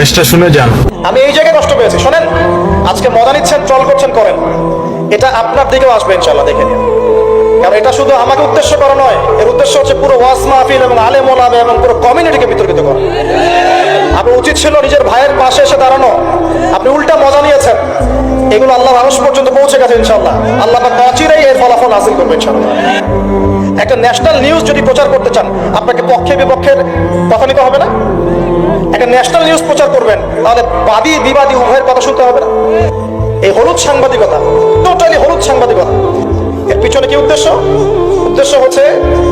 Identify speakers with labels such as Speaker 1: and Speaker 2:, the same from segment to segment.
Speaker 1: ভয়েসটা শুনে যান।
Speaker 2: আমি এই জায়গায় কষ্ট পেয়েছি, শোনেন। আজকে মজা নিচ্ছেন, ট্রল করছেন, করেন, এটা আপনার দিকেও আসবে ইনশাআল্লাহ, দেখে নিন। কারণ এটা শুধু আমাকে উদ্দেশ্য করা নয়, এর উদ্দেশ্য হচ্ছে পুরো ওয়াজ মাহফিল এবং আলেম ওলামা এবং পুরো কমিউনিটিকে বিতর্কিত করা। আপনার উচিত ছিল নিজের ভাইয়ের পাশে এসে দাঁড়ানো, আপনি উল্টা মজা নিয়েছেন। এগুলো আল্লাহর আরশ পর্যন্ত পৌঁছে গেছে ইনশাআল্লাহ। আল্লাহ পাক অচিরেই এর ফলাফল হাসিল করবে ইনশাআল্লাহ। একটা ন্যাশনাল নিউজ যদি প্রচার করতে চান, আপনাকে পক্ষে বিপক্ষের কথা নিতে হবে না? একটা ন্যাশনাল নিউজ প্রচার করবেন, তাহলে বাদী বিবাদী উভয়ের কথা শুনতে হবে না? এই হলুদ সাংবাদিকতা, টোটালি হলুদ সাংবাদিকতা। এর পিছনে কি উদ্দেশ্য? উদ্দেশ্য হচ্ছে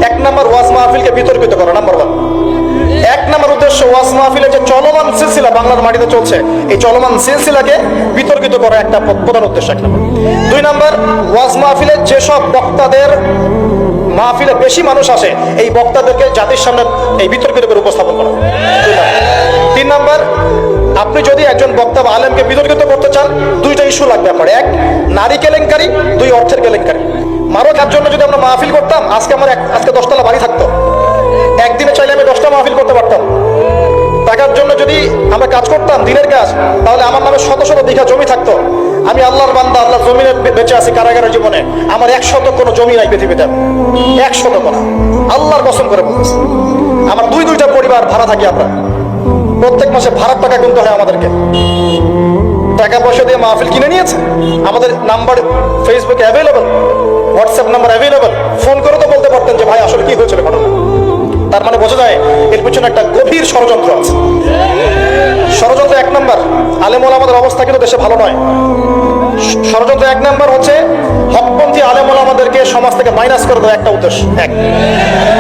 Speaker 2: 1 নম্বর ওয়াজ মাহফিলকে বিতর্কিত করা, নাম্বার 1। 1 নম্বর উদ্দেশ্য ওয়াজ মাহফিলের যে চলমান সিলসিলা বাংলার মাটিতে চলছে, এই চলমান সিলসিলাকে বিতর্কিত করা একটা প্রধান উদ্দেশ্য 1 নম্বর। 2 নম্বর, ওয়াজ মাহফিলের যেসব বক্তাদের মাহফিলে বেশি মানুষ আসে, এই বক্তাদেরকে জাতির সামনে এই বিতর্কিত করে উপস্থাপন করা। 3 নম্বর, আপনি যদি একজন বক্তা বা আলেমকে বিতর্কিত করতে চান, 2টা ইস্যু লাগবে আপনার। 1, নারী কেলেঙ্কারি, 2, অর্থের কেলেঙ্কারি। মারকার জন্য যদি আমরা মাহফিল করতাম, আজকে 10 তলা বাড়ি থাকতো। একদিনে চাইলে আমি 10টা মাহফিল করতে পারতাম। টাকার জন্য যদি আমরা কাজ করতাম, দিনের কাজ, তাহলে আমার নামে শত শত বিঘা জমি থাকতো। আমি আল্লাহর বান্দা, আল্লাহ জমিনে বেঁচে আছি কারাগারের জীবনে, আমার 100 কোনো জমি নাই পৃথিবীতে, 100 না। আল্লাহর কসম করে বলতেছি, আমার 2টা পরিবার ভাড়া থাকি আমরা। প্রত্যেক মাসে ভাড়ার টাকা গুনতে হয় আমাদেরকে। টাকা পয়সা দিয়ে মাহফিল কিনে নিয়েছে। আমাদের নাম্বার ফেসবুকে available, WhatsApp number available. Phone করে তো বলতে পারতেন যে ভাই আসলে কি হয়েছিল ঘটনা। তার মানে বোঝা যায় এর পিছনে একটা গভীর ষড়যন্ত্র আছে। ষড়যন্ত্র 1 নম্বর, আলেম ওলামাদের অবস্থা কিন্তু দেশে ভালো নয়। ষড়যন্ত্র 1 নম্বর হচ্ছে হকপন্থী আলেম ওলামাদেরকে সমাজ থেকে মাইনাস করে দেওয়া, একটা উদ্দেশ্য 1।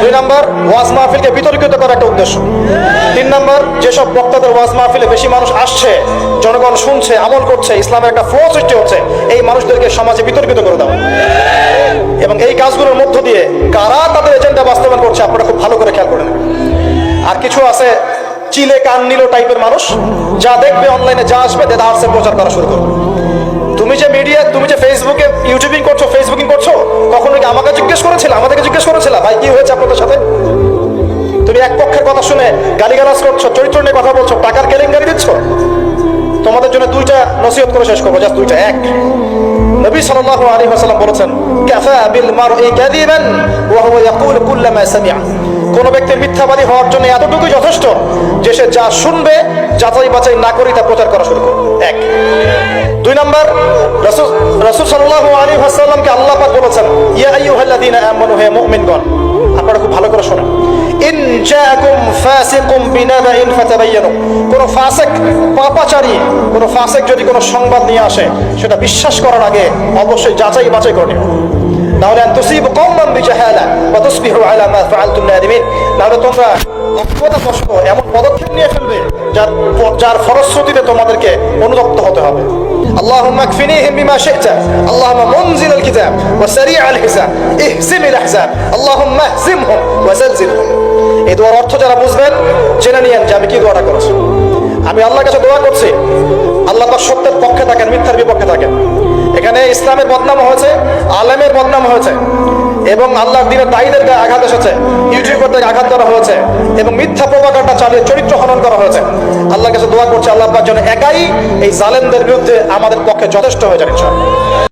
Speaker 2: 2 নম্বর, ওয়াজ মাহফিলকে বিতর্কিত করা, একটা উদ্দেশ্য। 3 নম্বর, যেসব বক্তাদের ওয়াজ মাহফিলে বেশি মানুষ আসছে, জনগণ শুনছে, আমল করছে, ইসলামের একটা ফ্লো সৃষ্টি হচ্ছে, এই মানুষদেরকে সমাজে বিতর্কিত করে দেওয়া। এবং এই কাজগুলোর মধ্য দিয়ে কারা তাদের এজেন্ডা বাস্তবায়ন করছে আপনারা খুব ভালো করে খেয়াল করে নেবেন। আর কিছু আছে চিলে কান নিলো টাইপের মানুষ, যা দেখবে অনলাইনে, যা আসবে দেদারসে প্রচার করা শুরু করবে। তুমি যে মিডিয়া, তুমি যে ফেসবুকে ইউটিউবিং করছো, ফেসবুকিং করছো, কখনো কি আমাকে জিজ্ঞেস করেছিল, আমাদেরকে জিজ্ঞেস করেছিল ভাই কি হয়েছে আপনাদের সাথে? তুমি এক পক্ষের কথা শুনে গালিগালাজ করছো, চরিত্র নিয়ে কথা বলছো, টাকার কেলেঙ্কারি দিচ্ছ। তোমাদের জন্য 2টা নসিহত করে শেষ করবো, জাস্ট 2টা। 1, নবী সাল্লাল্লাহু আলাইহি ওয়াসাল্লাম বলেছেন, কাফা বিল মারই কাযিবান ওয়া হুয়া ইয়াকুল কুল্লামা সামিআ। কোন ব্যক্তির মিথ্যাবাদী হওয়ার জন্য এতটুকুই যথেষ্ট যে সে যা শুনবে যাচাই বাছাই না করে তা প্রচার করা শুরু করবে। 1। 2 নম্বর, রাসূল সাল্লাল্লাহু আলাইহি ওয়াসাল্লামকে আল্লাহ পাক বলেছেন, ইয়া আইয়ুহাল্লাযীনা আমানু, হে মুমিনগণ, আপনারা খুব ভালো করে শুনুন। ইন জাআকুম ফাসিকুম বিনাবাইন ফাতাবায়ানু। কোন ফাসিক, পাপাচারী কোন ফাসিক যদি কোনো সংবাদ নিয়ে আসে, সেটা বিশ্বাস করার আগে অবশ্যই যাচাই বাছাই করে নিন। নাহলে আন তুসিবু কওমান বিজাহালা ওয়া তুসবিহু আলা মা ফাআলতুম নাদিমিন। নাহলে তোমরা অজ্ঞতাবশত এমন পদক্ষেপ নিয়ে ফেলবে যার ফলশ্রুতিতে তোমাদেরকে অনুতপ্ত হতে হবে। আল্লাহুম্মা কফিনিহিম বিমা শি'তা, আল্লাহুম্মা মুনজিলাল কিতাব ওয়া সারি'আল হিসাব, ইহজিমিল আহজাব, আল্লাহুম্মা ইহজিমহুম ওয়া জালজিলহুম। এই দোয়ার অর্থ যারা বুঝবেন জেনে নিয়েন যে আমি কি দোয়াটা করেছি। আমি আল্লাহর কাছে দোয়া করছি, আল্লাহ পাক সত্যের পক্ষে থাকেন, মিথ্যার বিপক্ষে থাকেন। এখানে ইসলামের বদনাম হয়েছে, আলেমের বদনাম হয়েছে, এবং আল্লাহর দ্বীনের দায়ীদের গায়ে আঘাত এসেছে, ইউটিউবারদের আঘাত করা হয়েছে, এবং মিথ্যা প্রপাগান্ডা চালিয়ে চরিত্র হনন করা হয়েছে। আল্লাহর কাছে দোয়া করছে আল্লাহ পাক যেন একাই এই জালেমদের বিরুদ্ধে আমাদের পক্ষে যথেষ্ট হয়ে যান ইনশাআল্লাহ।